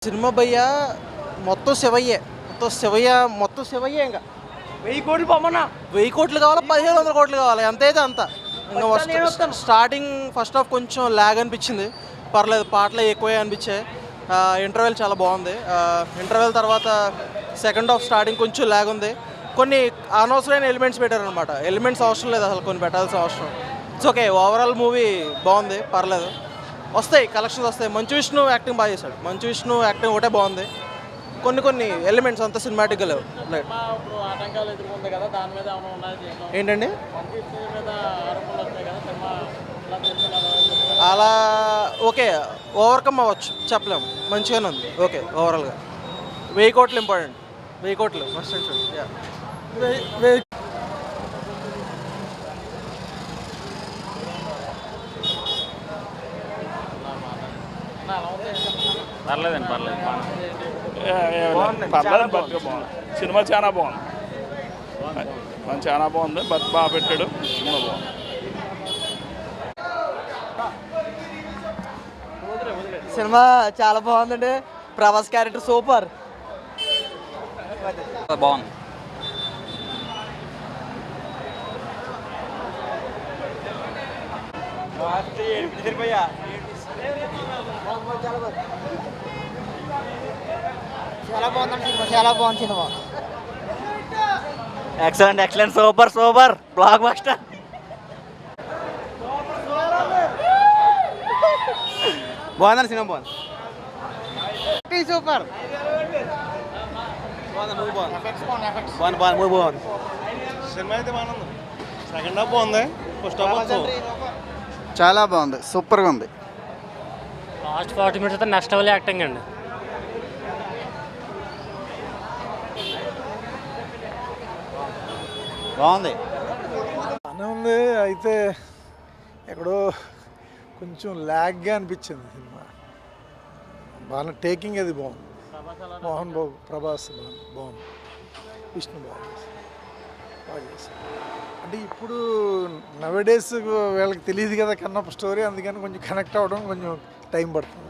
Cinema భయ్య మొత్తం శివయ్యే మొత్తం శివయ్యే ఇంకా 1000 కోట్లు పొమ్మన్నా 1000 కోట్లు కావాలా 1500 కోట్లు కావాలి ఎంత అయితే అంత ఇంకా స్టార్టింగ్ ఫస్ట్ హాఫ్ కొంచెం ల్యాగ్ అనిపించింది, పర్లేదు పాటలు ఎక్కువే అనిపించాయి. ఇంటర్వెల్ చాలా బాగుంది. ఇంటర్వెల్ తర్వాత సెకండ్ హాఫ్ స్టార్టింగ్ కొంచెం ల్యాగ్ ఉంది, కొన్ని అనవసరమైన ఎలిమెంట్స్ పెట్టారనమాట. ఎలిమెంట్స్ అవసరం లేదు అసలు, కొన్ని పెట్టాల్సిన అవసరం. ఇట్స్ ఓకే, ఓవరాల్ మూవీ బాగుంది, పర్లేదు. వస్తాయి కలెక్షన్స్ వస్తాయి. మంచు విష్ణు యాక్టింగ్ బాగా చేశాడు. మంచు విష్ణు యాక్టింగ్ ఒకటే బాగుంది, కొన్ని ఎలిమెంట్స్ అంతా సినిమాటిక్గా లేవు. ఏంటండి అలా ఓకే, ఓవర్కమ్ అవ్వచ్చు, చెప్పలేము. మంచిగానే ఉంది, ఓకే. ఓవరాల్గా 1000 కోట్లు ఇంపార్టెంట్, 1000 కోట్లు మస్ట్ అండ్ షుడ్. పర్లేదండి, పర్లేదు. బాగుంది. సినిమా చాలా బాగుంది, చాలా బాగుంది. బాగా పెట్టాడు, సినిమా బాగుంది. సినిమా చాలా బాగుందండి. ప్రభాస్ క్యారెక్టర్ సూపర్ బాగుంది. చాలా బాగుంది cinema. Excellent, super block buster. బాగుందండి సినిమా, బాగుంది. సూపర్ బాగుంది. సినిమా అయితే బాగుంది. సెకండ్ హాఫ్ బాగుంది, ఫస్ట్ హాఫ్ చాలా బాగుంది, సూపర్గా ఉంది. లాస్ట్ 40 minutes అయితే నెక్స్ట్ లెవెల్ యాక్టింగ్ అండి. బాగుంది, బాగానే ఉంది. అయితే ఎక్కడో కొంచెం ల్యాగ్గా అనిపించింది సినిమా. బాగా టేకింగ్ అది బాగుంది. మోహన్ బాబు, ప్రభాస్ బాగుంది, విష్ణు బాగా చేశారు. అంటే ఇప్పుడు నవడేస్ వీళ్ళకి తెలియదు కదా కన్నప్ప స్టోరీ, అందుకని కొంచెం కనెక్ట్ అవ్వడం కొంచెం టైం పడుతుంది.